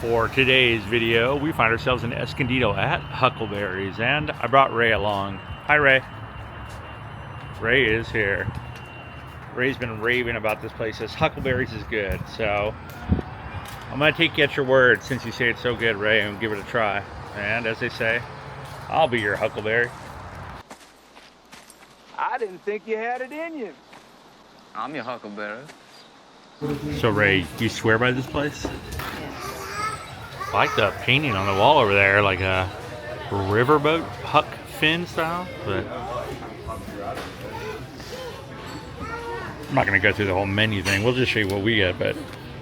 For today's video, we find ourselves in Escondido at Huckleberry's, and I brought Ray along. Hi, Ray. Ray is here. Ray's been raving about this place. Says Huckleberry's is good, so I'm gonna take you at your word since you say it's so good, Ray, and give it a try. And as they say, I'll be your Huckleberry. I didn't think you had it in you. I'm your Huckleberry. So Ray, you swear by this place? I like the painting on the wall over there, like a riverboat Huck Finn style, but I'm not going to go through the whole menu thing. We'll just show you what we get, but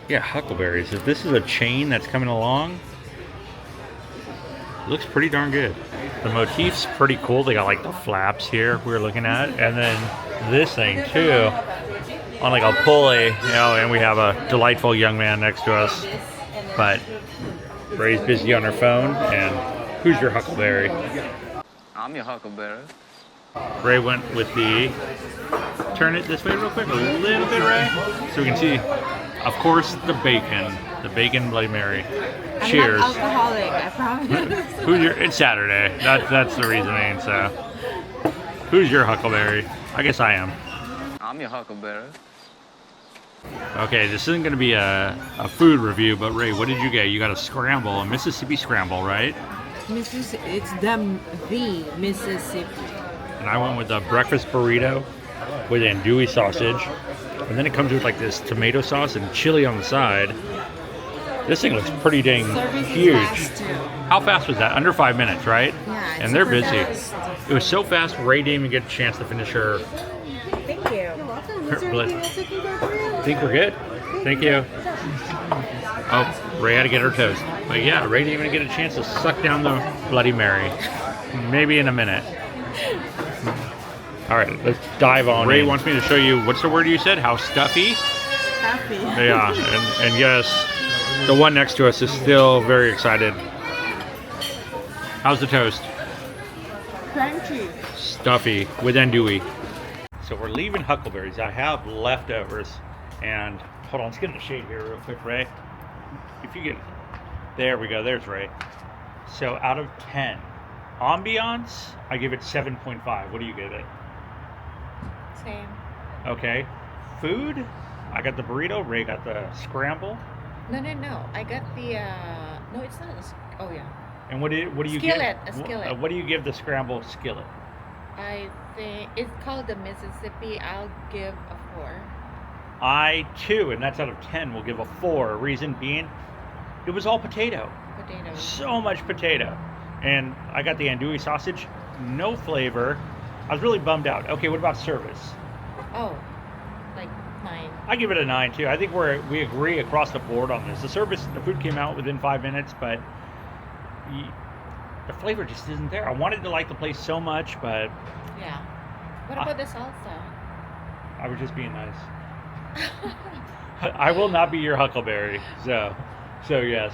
yeah, Huckleberry's. If this is a chain that's coming along, it looks pretty darn good. The motif's pretty cool. They got like the flaps here we were looking at, and then this thing too, on like a pulley, you know, and we have a delightful young man next to us, but Ray's busy on her phone, and who's your Huckleberry? I'm your Huckleberry. Ray went with the, turn it this way real quick, a little bit, Ray, so we can see, of course, the bacon Bloody Mary. Cheers. I'm not alcoholic, I promise. Who's your, it's Saturday, that's the reasoning, so. Who's your Huckleberry? I guess I am. I'm your Huckleberry. Okay, this isn't going to be a food review, but Ray, what did you get? You got a scramble, a Mississippi scramble, right? Mississippi, it's the Mississippi. And I went with a breakfast burrito with andouille sausage. And then it comes with like this tomato sauce and chili on the side. This thing looks pretty dang huge. How fast was that? Under 5 minutes, right? Yeah, and they're busy. Fast. It was so fast, Ray didn't even get a chance to finish her. Thank you. You're welcome. Is there anything else I can go through? I think we're good. Thank you. Oh, Ray had to get her toast. But yeah, Ray didn't even get a chance to suck down the Bloody Mary. Maybe in a minute. All right, let's dive on. Ray wants me to show you, what's the word you said? How stuffy? Happy. Yeah, and yes, the one next to us is still very excited. How's the toast? Crunchy. Stuffy with andouille. So we're leaving Huckleberry's. I have leftovers, and hold on, let's get in the shade here real quick, Ray. If you get, there we go, there's Ray. So out of 10, ambiance, I give it 7.5. What do you give it? Same. Okay. Food, I got the burrito, Ray got the scramble. No. I got the, no, it's not oh yeah. And what do you skillet, give? a skillet. What do you give the scramble skillet? I think it's called the Mississippi. I'll give a 4. I too, and that's out of 10, will give a 4. Reason being, it was all potato. Potato. So much potato. And I got the andouille sausage, no flavor. I was really bummed out. Okay, what about service? Oh, like 9. I give it a 9 too. I think we agree across the board on this. The service, the food came out within 5 minutes, but the flavor just isn't there. I wanted to like the place so much, but Yeah. What about the salsa? I was just being nice. I will not be your Huckleberry. So yes.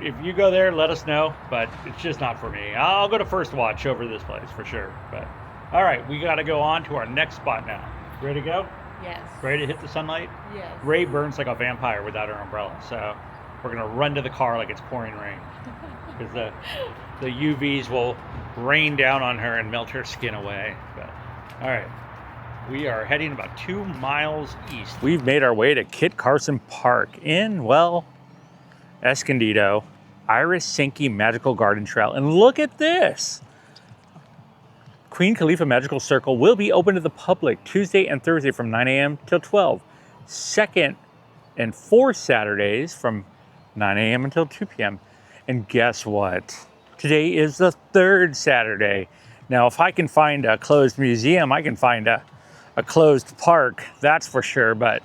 If you go there, let us know, but it's just not for me. I'll go to First Watch over this place for sure. But all right, we got to go on to our next spot now. Ready to go? Yes. Ready to hit the sunlight? Yes. Ray burns like a vampire without her umbrella, so we're gonna run to the car like it's pouring rain, because the UVs will rain down on her and melt her skin away. But all right, we are heading about 2 miles east. We've made our way to Kit Carson Park in, well, Escondido, Iris Sankey Magical Garden Trail. And look at this. Queen Khalifa Magical Circle will be open to the public Tuesday and Thursday from 9 a.m. till 12. Second and fourth Saturdays from 9 a.m. until 2 p.m. And guess what? Today is the third Saturday. Now, if I can find a closed museum, I can find a closed park, that's for sure. But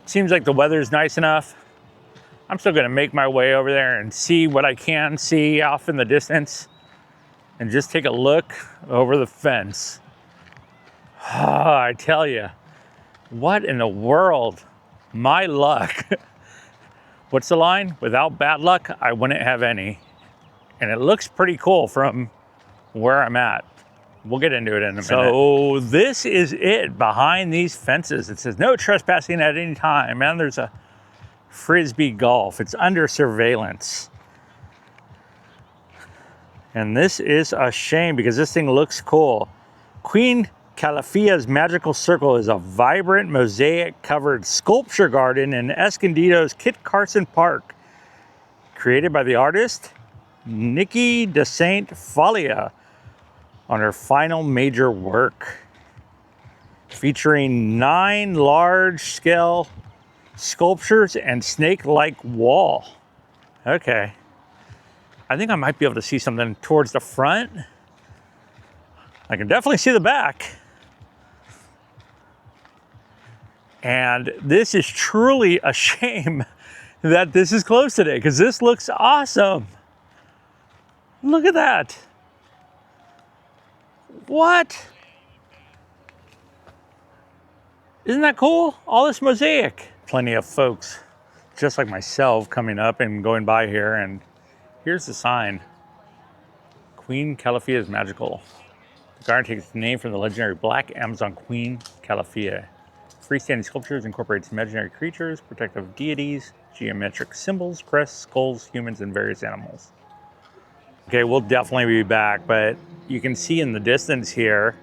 it seems like the weather's nice enough. I'm still gonna make my way over there and see what I can see off in the distance and just take a look over the fence. I tell you, what in the world? My luck. What's the line? Without bad luck, I wouldn't have any. And it looks pretty cool from where I'm at. We'll get into it in a minute. So this is it behind these fences. It says no trespassing at any time. And there's a Frisbee golf. It's under surveillance. And this is a shame because this thing looks cool. Queen CALIFIA'S Magical Circle is a vibrant mosaic-covered sculpture garden in Escondido's Kit Carson Park, created by the artist Nikki de Saint Falia on her final major work, featuring 9 large-scale sculptures and snake-like wall. Okay. I think I might be able to see something towards the front. I can definitely see the back. And this is truly a shame that this is closed today because this looks awesome. Look at that. What? Isn't that cool? All this mosaic. Plenty of folks just like myself coming up and going by here, and here's the sign. Queen CALIFIA'S Magical. The garden takes its name from the legendary black Amazon Queen CALIFIA. Freestanding sculptures incorporates imaginary creatures, protective deities, geometric symbols, crests, skulls, humans, and various animals. Okay, we'll definitely be back, but you can see in the distance here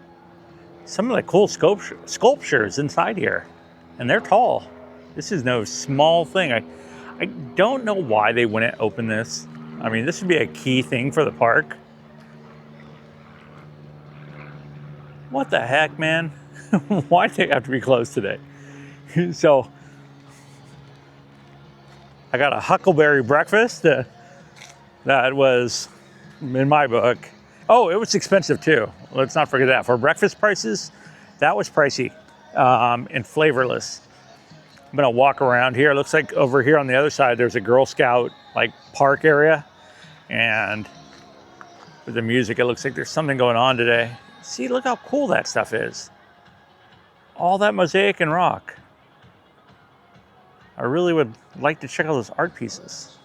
some of the cool sculptures inside here, and they're tall. This is no small thing. I don't know why they wouldn't open this. I mean, this would be a key thing for the park. What the heck, man? Why do they have to be closed today? So, I got a huckleberry breakfast that was, in my book, oh, it was expensive too. Let's not forget that. For breakfast prices, that was pricey and flavorless. I'm gonna walk around here. It looks like over here on the other side, there's a Girl Scout like park area. And with the music, it looks like there's something going on today. See, look how cool that stuff is. All that mosaic and rock. I really would like to check out those art pieces.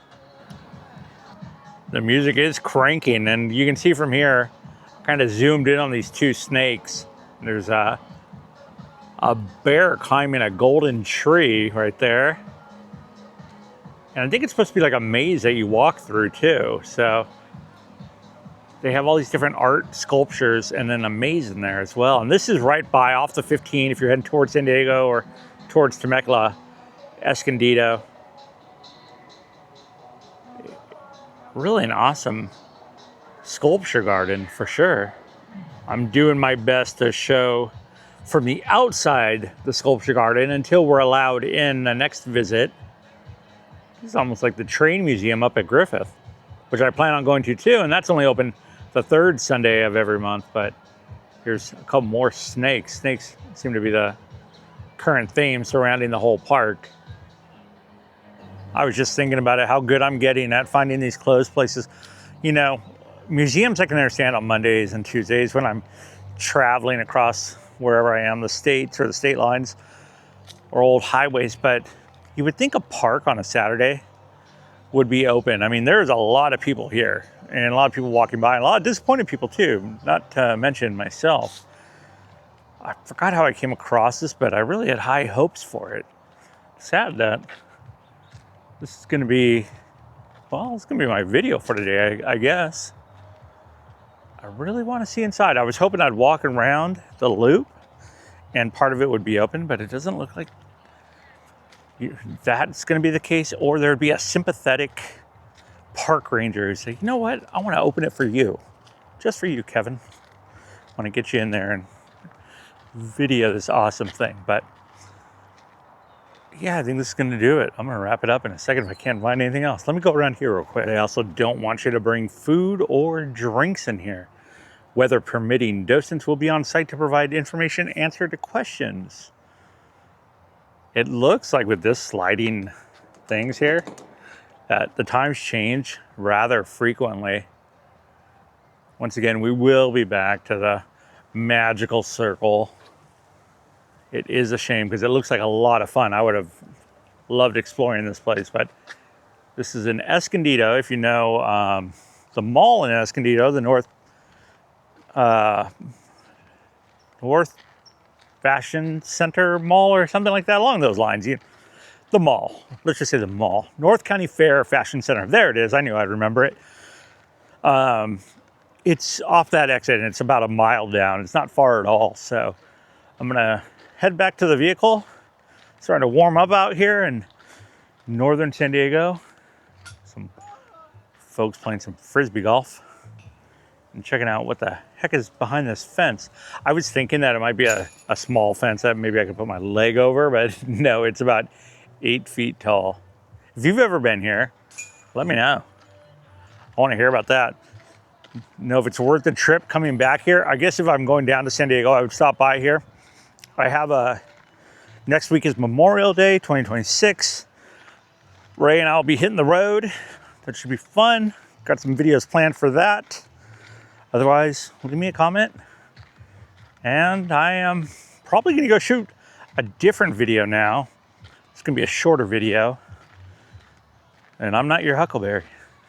The music is cranking, and you can see from here, kind of zoomed in on these 2 snakes. There's a bear climbing a golden tree right there. And I think it's supposed to be like a maze that you walk through too. So they have all these different art sculptures and then a maze in there as well. And this is right by off the 15 if you're heading towards San Diego or towards Temecula, Escondido. Really an awesome sculpture garden for sure. I'm doing my best to show from the outside the sculpture garden until we're allowed in the next visit. It's almost like the train museum up at Griffith, which I plan on going to too, and that's only open the 3rd Sunday of every month. But here's a couple more snakes. Snakes seem to be the current theme surrounding the whole park. I was just thinking about it, how good I'm getting at finding these closed places. You know, museums I can understand on Mondays and Tuesdays when I'm traveling across wherever I am, the states or the state lines or old highways, but you would think a park on a Saturday would be open. I mean, there's a lot of people here and a lot of people walking by, and a lot of disappointed people too, not to mention myself. I forgot how I came across this, but I really had high hopes for it. Sad that this is gonna be, well, it's gonna be my video for today, I guess. I really wanna see inside. I was hoping I'd walk around the loop and part of it would be open, but it doesn't look like that's going to be the case, or there'd be a sympathetic park ranger who say, you know what, I want to open it for you, just for you, Kevin. I want to get you in there and video this awesome thing. But yeah, I think this is going to do it. I'm going to wrap it up in a second if I can't find anything else. Let me go around here real quick. I also don't want you to bring food or drinks in here. Weather permitting, docents will be on site to provide information, answer to questions. It looks like with this sliding things here, that the times change rather frequently. Once again, we will be back to the magical circle. It is a shame because it looks like a lot of fun. I would have loved exploring this place, but this is in Escondido. If you know the mall in Escondido, the North Fashion Center Mall or something like that along those lines. the mall. Let's just say the mall. North County Fair Fashion Center. There it is. I knew I'd remember it. It's off that exit and it's about a mile down. It's not far at all. So I'm gonna head back to the vehicle. It's starting to warm up out here in northern San Diego. Some folks playing some frisbee golf and checking out what the heck is behind this fence. I was thinking that it might be a small fence that maybe I could put my leg over, but no, it's about 8 feet tall. If you've ever been here, let me know. I want to hear about that. Know if it's worth the trip coming back here. I guess if I'm going down to San Diego, I would stop by here. I have next week is Memorial Day 2026. Ray and I will be hitting the road. That should be fun. Got some videos planned for that. Otherwise, leave me a comment. And I am probably gonna go shoot a different video now. It's gonna be a shorter video. And I'm not your Huckleberry.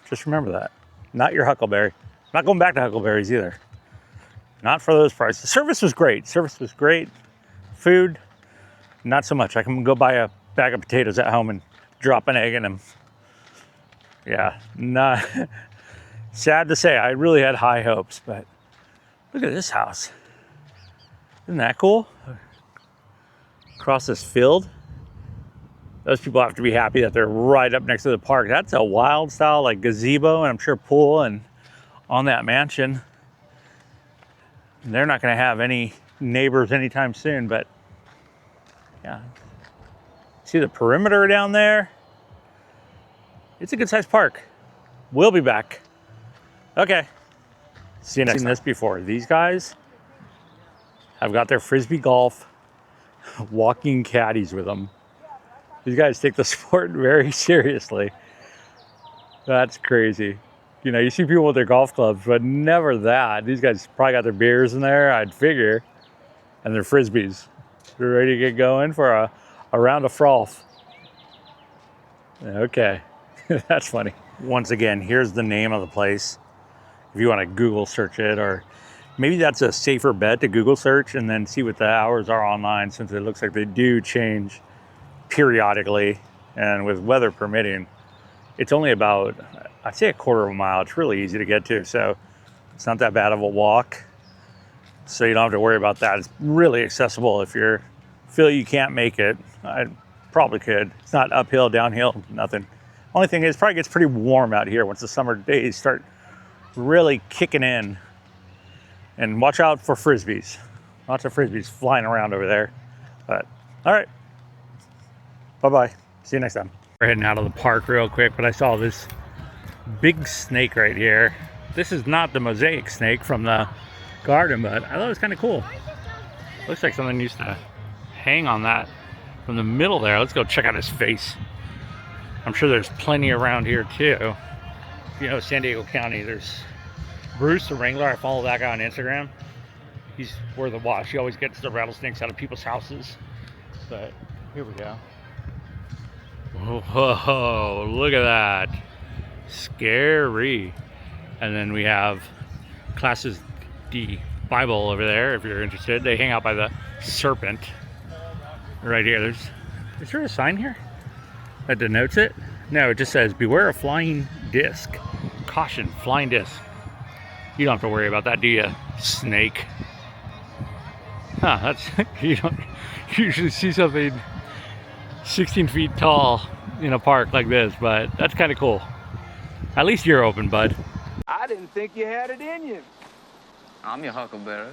Just remember that. Not your Huckleberry. Not going back to Huckleberry's either. Not for those prices. Service was great. Service was great. Food, not so much. I can go buy a bag of potatoes at home and drop an egg in them. Yeah, not sad to say. I really had high hopes, but look at this house. Isn't that cool? Across this field. Those people have to be happy that they're right up next to the park. That's a wild style, like gazebo, and I'm sure pool and on that mansion. They're not going to have any neighbors anytime soon, but yeah. See the perimeter down there? It's a good sized park. We'll be back. Okay. See you next time. I've seen this before. These guys have got their frisbee golf walking caddies with them. These guys take the sport very seriously. That's crazy. You know, you see people with their golf clubs, but never that. These guys probably got their beers in there, I'd figure, and their frisbees. They're ready to get going for a round of FROLF. Okay, that's funny. Once again, here's the name of the place. If you want to Google search it, or maybe that's a safer bet to Google search and then see what the hours are online, since it looks like they do change periodically, and with weather permitting. It's only about, I'd say, a quarter of a mile. It's really easy to get to, so it's not that bad of a walk. So you don't have to worry about that. It's really accessible. If you feel you can't make it, I probably could. It's not uphill, downhill, nothing. Only thing is, it probably gets pretty warm out here once the summer days start really kicking in. And watch out for frisbees. Lots of frisbees flying around over there. But, all right. Bye-bye. See you next time. We're heading out of the park real quick, but I saw this big snake right here. This is not the mosaic snake from the garden, but I thought it was kind of cool. Looks like something used to hang on that from the middle there. Let's go check out his face. I'm sure there's plenty around here too. You know, San Diego County, there's Bruce the Wrangler. I follow that guy on Instagram. He's worth a watch. He always gets the rattlesnakes out of people's houses. But here we go. Whoa, look at that. Scary. And then we have Classes D Bible over there if you're interested. They hang out by the serpent right here. Is there a sign here that denotes it? No, it just says beware of flying disc. Caution, flying disc. You don't have to worry about that, do you, snake? Huh, that's, you don't usually see something 16 feet tall in a park like this, but that's kind of cool. At least you're open, bud. I didn't think you had it in you. I'm your huckleberry.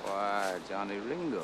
Why, Johnny Ringo.